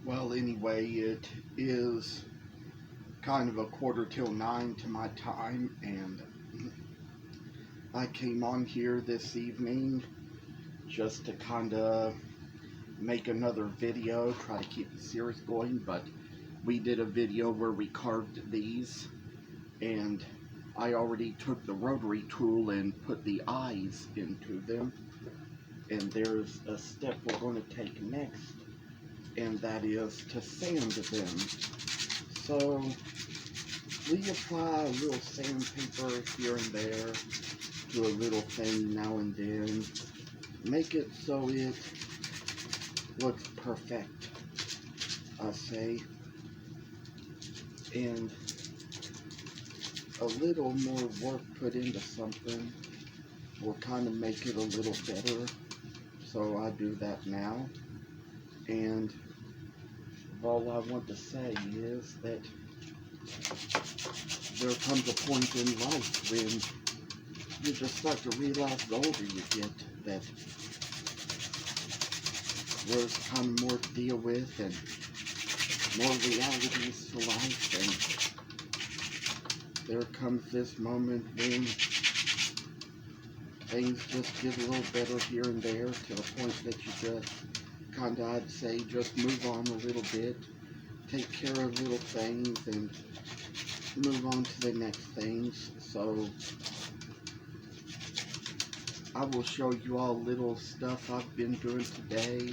Well, anyway, it is kind of a quarter till 9 to my time, and I came on here this evening just to kind of make another video, try to keep the series going, but we did a video where we carved these, and I already took the rotary tool and put the eyes into them, and there's a step we're going to take next, and that is to sand them. So we apply a little sandpaper here and there, do a little thing now and then, make it so it looks perfect, I say, and a little more work put into something will kind of make it a little better, so I do that now. And all I want to say is that there comes a point in life when you just start to realize the older you get that there's kind of more to deal with and more realities to life, and there comes this moment when things just get a little better here and there to the point that you just kind of, I'd say, just move on a little bit, take care of little things, and move on to the next things. So I will show you all little stuff I've been doing today.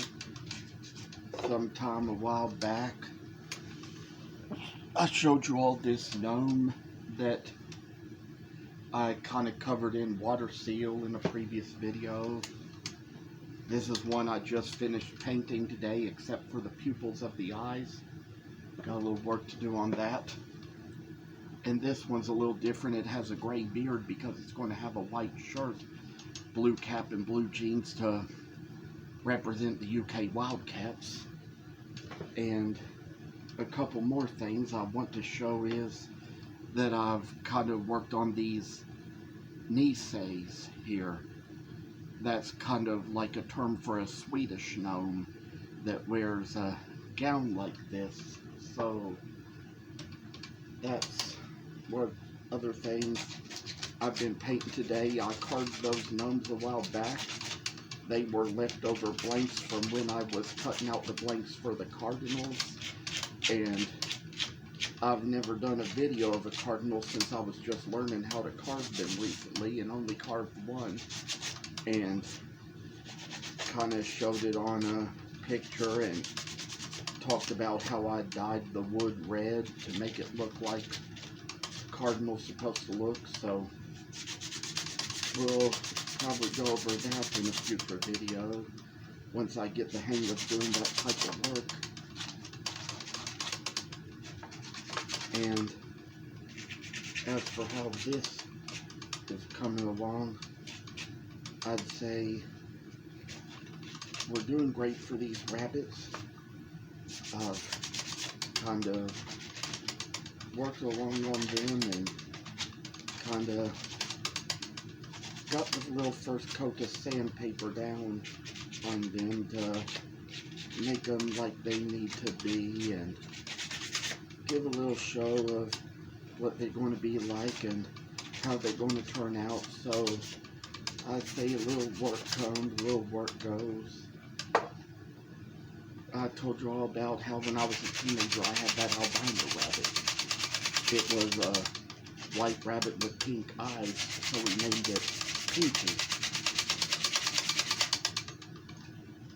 Sometime a while back, I showed you all this gnome that I kind of covered in water seal in a previous video. This is one I just finished painting today, except for the pupils of the eyes. Got a little work to do on that. And this one's a little different. It has a gray beard because it's going to have a white shirt, blue cap, and blue jeans to represent the UK Wildcats. And a couple more things I want to show is that I've kind of worked on these Nises here. That's kind of like a term for a Swedish gnome that wears a gown like this. So that's what other things I've been painting today. I carved those gnomes a while back. They were leftover blanks from when I was cutting out the blanks for the Cardinals, and I've never done a video of a Cardinal since I was just learning how to carve them recently, and only carved one, and kind of showed it on a picture and talked about how I dyed the wood red to make it look like Cardinal's supposed to look. So we'll probably go over that in a future video once I get the hang of doing that type of work. And as for how this is coming along, I'd say we're doing great for these rabbits. I've kind of worked along on them and kind of got the little first coat of sandpaper down on them to make them like they need to be and give a little show of what they're going to be like and how they're going to turn out. So I say a little work comes, a little work goes. I told you all about how when I was a teenager I had that albino rabbit. It was a white rabbit with pink eyes, so we named it Pinky.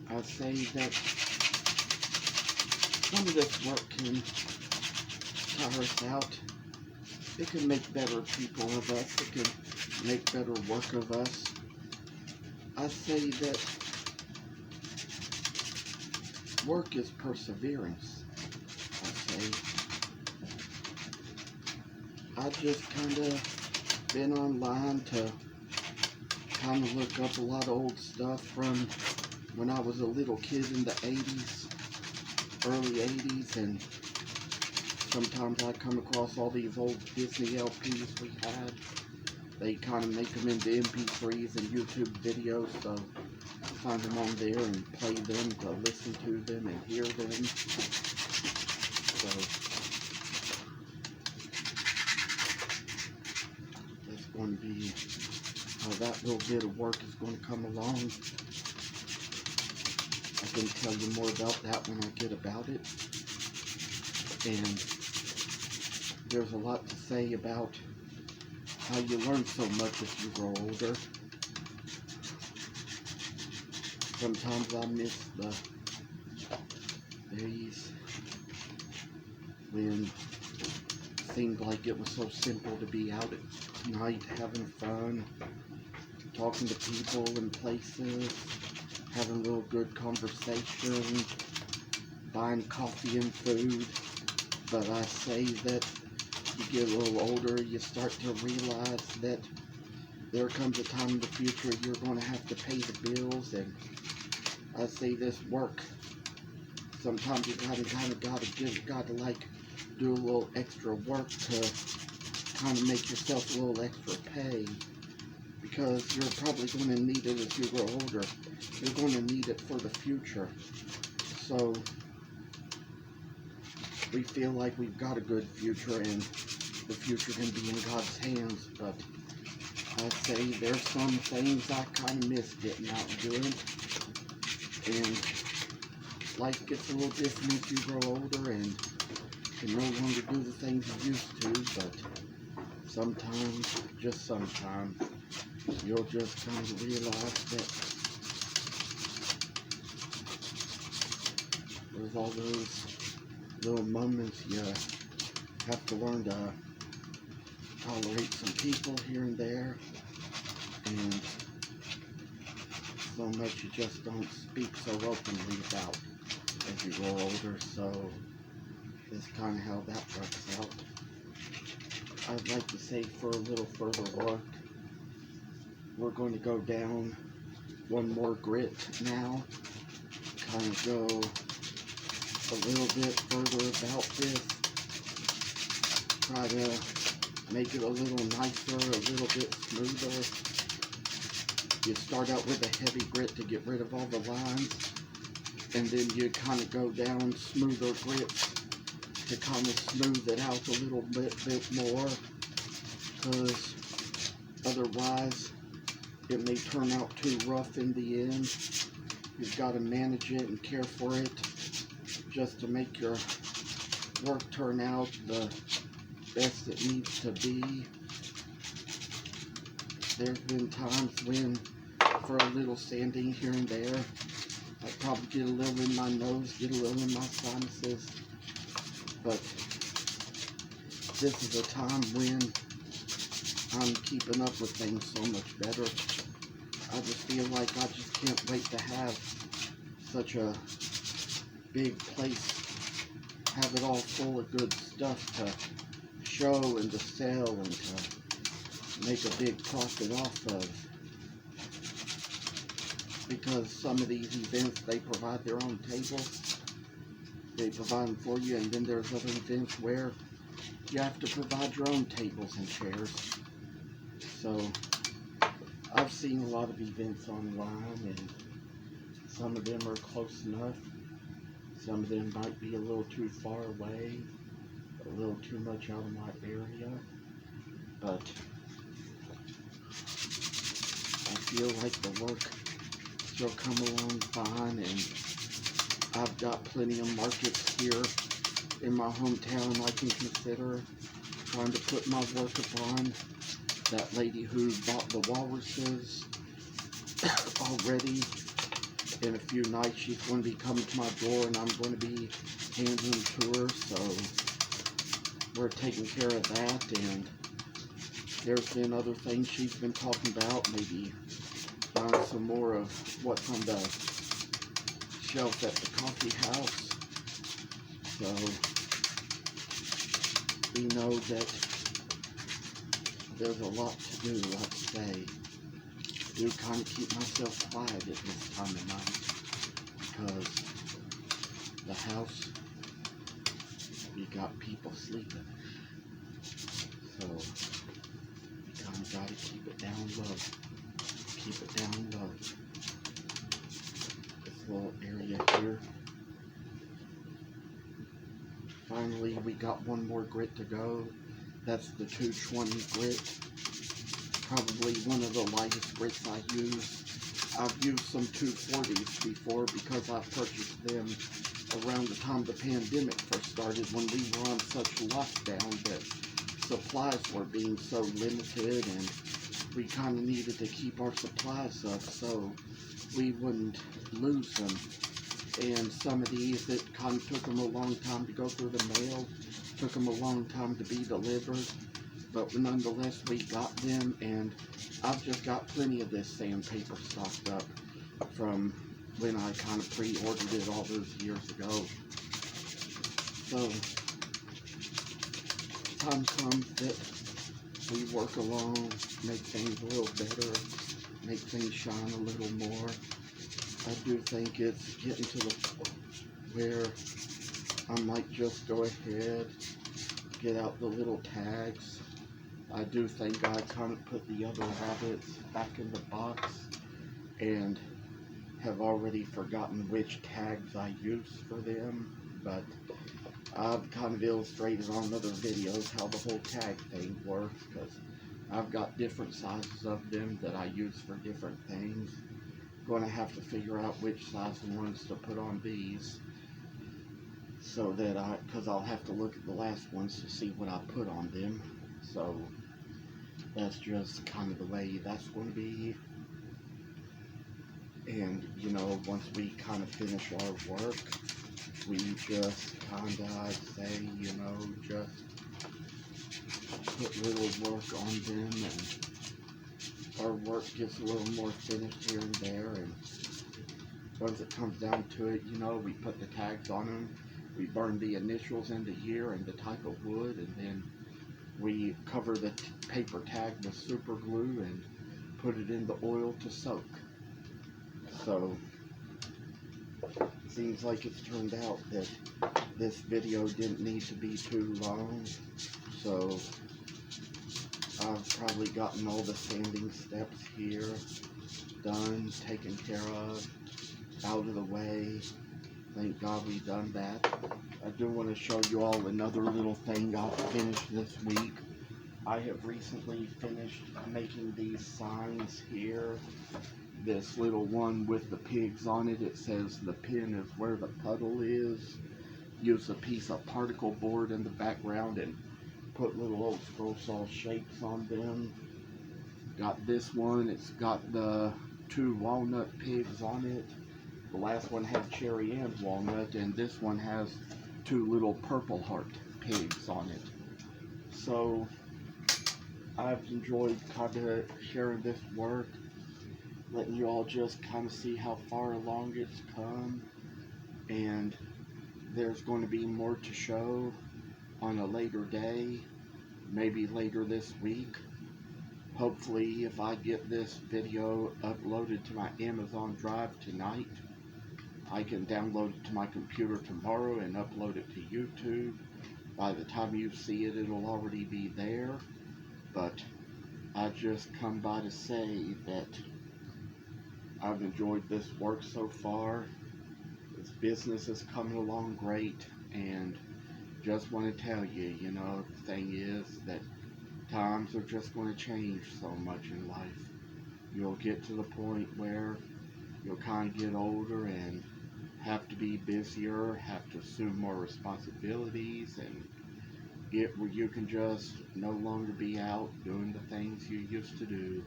I say that some of this work can tire us out. It can make better people of us. It can make better work of us. I say that work is perseverance, I say. I just kind of been online to kind of look up a lot of old stuff from when I was a little kid in the 80s, early 80s, and sometimes I come across all these old Disney LPs we had. They kind of make them into MP3s and YouTube videos, so find them on there and play them, to listen to them and hear them. So that's going to be how that little bit of work is going to come along. I can tell you more about that when I get about it. And there's a lot to say about how you learn so much as you grow older. Sometimes I miss the days when it seemed like it was so simple to be out at night having fun, talking to people and places, having a little good conversation, buying coffee and food. But I say that you get a little older, you start to realize that there comes a time in the future you're going to have to pay the bills. And I say this work, sometimes you gotta like do a little extra work to kind of make yourself a little extra pay, because you're probably going to need it as you grow older. You're going to need it for the future. So we feel like we've got a good future, and the future can be in God's hands. But I say there's some things I kind of miss getting out and doing, and life gets a little different as you grow older and can no longer do the things you used to. But sometimes, just sometimes, you'll just kind of realize that there's all those little moments you have to learn to tolerate some people here and there, and so much you just don't speak so openly about as you grow older. So that's kind of how that works out. I'd like to say, for a little further work, we're going to go down one more grit now, kind of go a little bit further about this, try to make it a little nicer, a little bit smoother. You start out with a heavy grit to get rid of all the lines, and then you kind of go down smoother grits to kind of smooth it out a little bit more, because otherwise it may turn out too rough in the end. You've got to manage it and care for it just to make your work turn out the best it needs to be. There's been times when, for a little sanding here and there, I probably get a little in my nose, get a little in my sinuses. But this is a time when I'm keeping up with things so much better. I just feel like I just can't wait to have such a big place, have it all full of good stuff to show and to sell and to make a big profit off of. Because some of these events, they provide their own tables, they provide them for you, and then there's other events where you have to provide your own tables and chairs. So I've seen a lot of events online, and some of them are close enough, some of them might be a little too far away, a little too much out of my area, but I feel like the work still come along fine, and I've got plenty of markets here in my hometown I can consider trying to put my work upon. That lady who bought the walruses already, in a few nights she's going to be coming to my door, and I'm going to be handing them to her, so we're taking care of that. And there's been other things she's been talking about, maybe buying some more of what's on the shelf at the coffee house. So we know that there's a lot to do, like I say. I do kind of keep myself quiet at this time of night, because the house, we got people sleeping. So we kind of got to keep it down low. Keep it down low. little area here. Finally, we got one more grit to go. That's the 220 grit. Probably one of the lightest grits I use. I've used some 240s before because I purchased them around the time the pandemic first started, when we were on such lockdown that supplies were being so limited, and we kind of needed to keep our supplies up so we wouldn't lose them. And some of these, it kind of took them a long time to go through the mail, took them a long time to be delivered, but nonetheless we got them, and I've just got plenty of this sandpaper stocked up from when I kind of pre-ordered it all those years ago. So, time comes that we work along, make things a little better, make things shine a little more. I do think it's getting to the point where I might just go ahead, get out the little tags. I do think I kind of put the other rabbits back in the box and have already forgotten which tags I use for them, but I've kind of illustrated on other videos how the whole tag thing works, because I've got different sizes of them that I use for different things. Going to have to figure out which size ones to put on these, so that because I'll have to look at the last ones to see what I put on them. So that's just kind of the way that's going to be. And you know, once we kind of finish our work, we just kind of, I'd say, you know, just put little work on them, and our work gets a little more finished here and there. And once it comes down to it, you know, we put the tags on them, we burn the initials and the year and the type of wood, and then we cover the paper tag with super glue and put it in the oil to soak. So seems like it's turned out that this video didn't need to be too long, so I've probably gotten all the sanding steps here done, taken care of, out of the way. Thank God we've done that. I do want to show you all another little thing I've finished this week. I have recently finished making these signs here. This little one with the pigs on it, it says the pin is where the puddle is. Use a piece of particle board in the background and put little old scroll saw shapes on them. Got this one, it's got the 2 walnut pigs on it. The last one had cherry and walnut, and this one has 2 little purple heart pigs on it. So I've enjoyed kind of sharing this work, letting you all just kind of see how far along it's come, and there's going to be more to show on a later day, maybe later this week. Hopefully, if I get this video uploaded to my Amazon Drive tonight, I can download it to my computer tomorrow and upload it to YouTube. By the time you see it, it'll already be there. But I just come by to say that I've enjoyed this work so far. This business is coming along great, and just want to tell you, you know, the thing is that times are just going to change so much in life. You'll get to the point where you'll kind of get older and have to be busier, have to assume more responsibilities, and get where you can just no longer be out doing the things you used to do.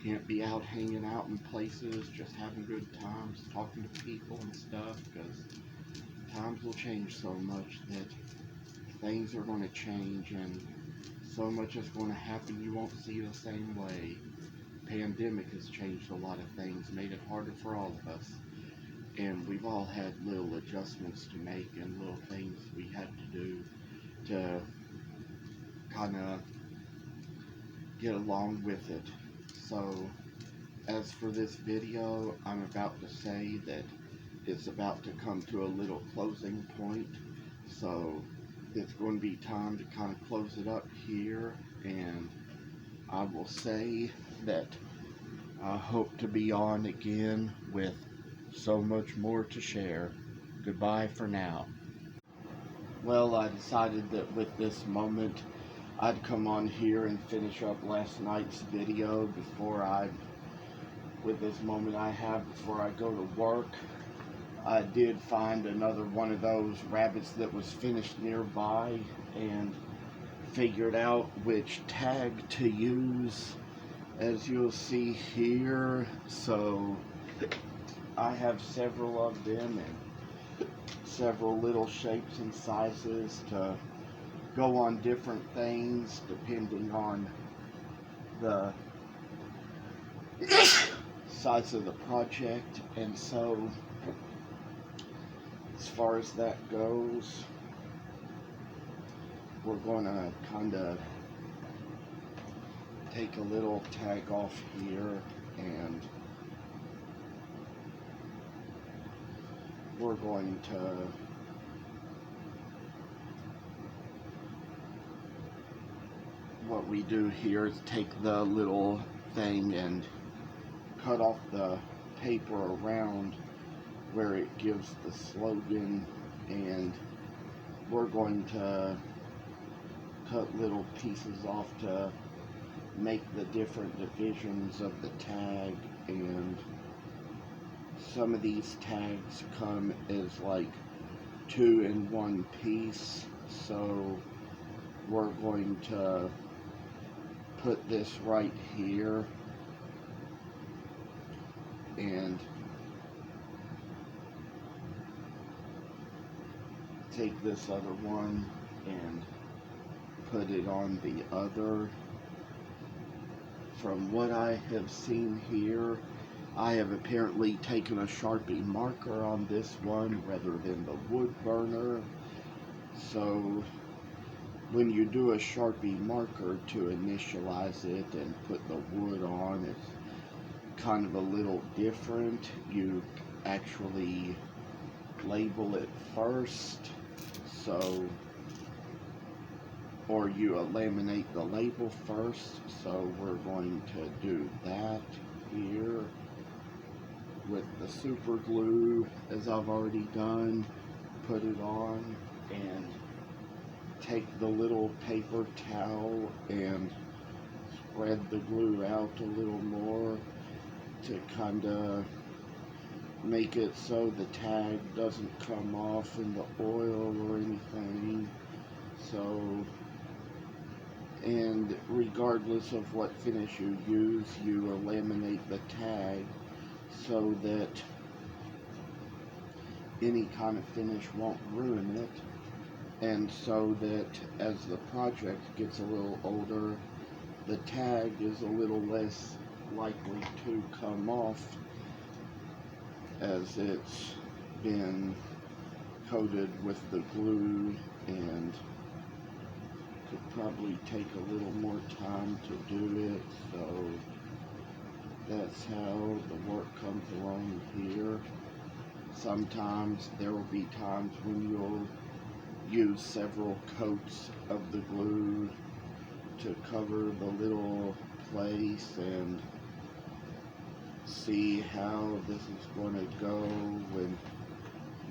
Can't be out hanging out in places, just having good times, talking to people and stuff, because times will change so much that things are going to change, and so much is going to happen you won't see the same way. Pandemic has changed a lot of things, made it harder for all of us, and we've all had little adjustments to make and little things we had to do to kind of get along with it. So as for this video, I'm about to say that it's about to come to a little closing point, so it's going to be time to kind of close it up here, and I will say that I hope to be on again with so much more to share. Goodbye for now. Well, I decided that with this moment, I'd come on here and finish up last night's video with this moment I have before I go to work. I did find another one of those rabbits that was finished nearby and figured out which tag to use, as you'll see here. So I have several of them and several little shapes and sizes to go on different things depending on the size of the project. And so as far as that goes, we're going to kind of take a little tag off here, and we're going to what we do here is take the little thing and cut off the paper around where it gives the slogan, and we're going to cut little pieces off to make the different divisions of the tag. And some of these tags come as like 2 in 1 piece, so we're going to put this right here and take this other one and put it on the other. From what I have seen here, I have apparently taken a Sharpie marker on this one rather than the wood burner. So when you do a Sharpie marker to initialize it and put the wood on, it's kind of a little different. You actually label it first, or you laminate the label first. So we're going to do that here with the super glue, as I've already done. Put it on and take the little paper towel and spread the glue out a little more to kind of make it so the tag doesn't come off in the oil or anything. So, and regardless of what finish you use, you laminate the tag so that any kind of finish won't ruin it, and so that as the project gets a little older, the tag is a little less likely to come off as it's been coated with the glue, and could probably take a little more time to do it. So that's how the work comes along here. Sometimes there will be times when you'll use several coats of the glue to cover the little place and see how this is going to go when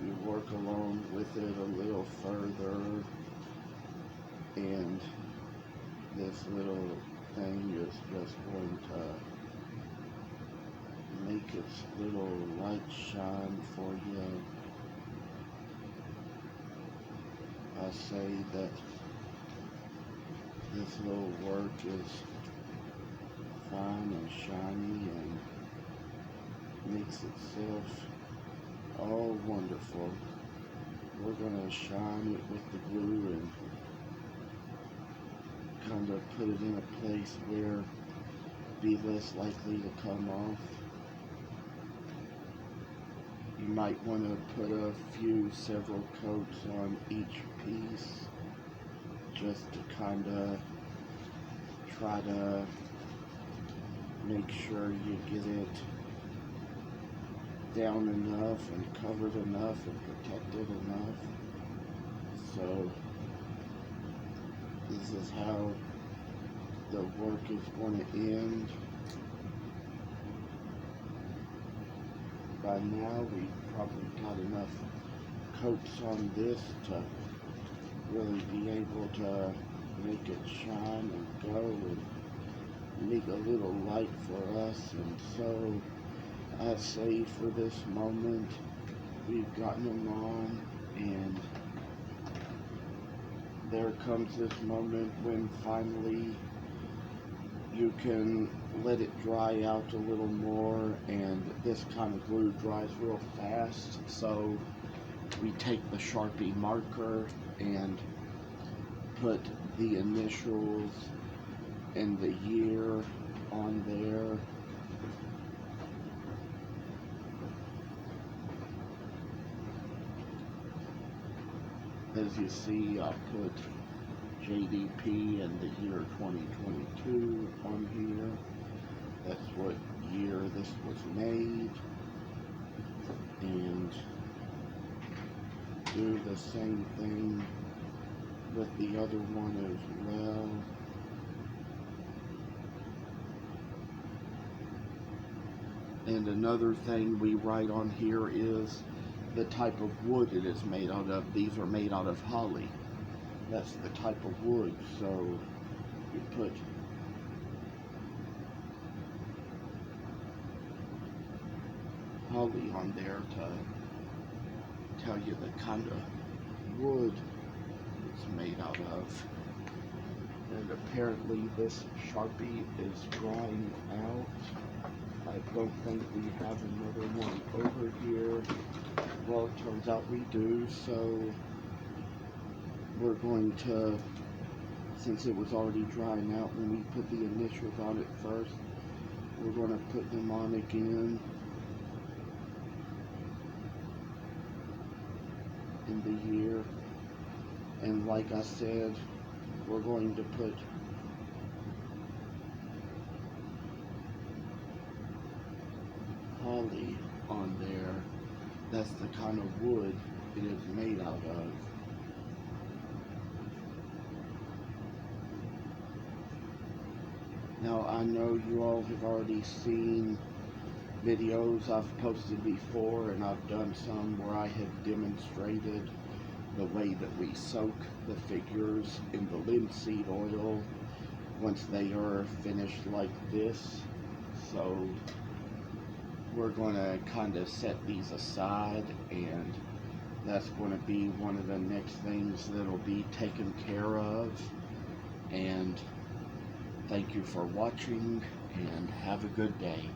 you work along with it a little further. And this little thing is just going to make its little light shine for you. I say that this little work is fine and shiny and makes itself all wonderful. We're going to shine it with the glue and kind of put it in a place where it'd be less likely to come off. You might want to put several coats on each piece just to kind of try to make sure you get it down enough and covered enough and protected enough. So this is how the work is going to end. by now. We've probably got enough coats on this to really be able to make it shine and go and make a little light for us. And so I say for this moment, we've gotten them on, and there comes this moment when finally you can let it dry out a little more, and this kind of glue dries real fast. So we take the Sharpie marker and put the initials and the year on there. As you see, I'll put JDP and the year 2022 on here. That's what year this was made. And do the same thing with the other one as well. And another thing we write on here is the type of wood it is made out of. These are made out of holly. That's the type of wood. So you put holly on there to tell you the kind of wood it's made out of. And apparently this Sharpie is drying out. I don't think we have another one over here. Well, it turns out we do, so we're going to, since it was already drying out when we put the initials on it first, we're going to put them on again in the year. And like I said, we're going to put holly on there. That's the kind of wood it is made out of. Now, I know you all have already seen videos I've posted before, and I've done some where I have demonstrated the way that we soak the figures in the linseed oil once they are finished like this. So we're going to kind of set these aside, and that's going to be one of the next things that'll be taken care of. And thank you for watching, and have a good day.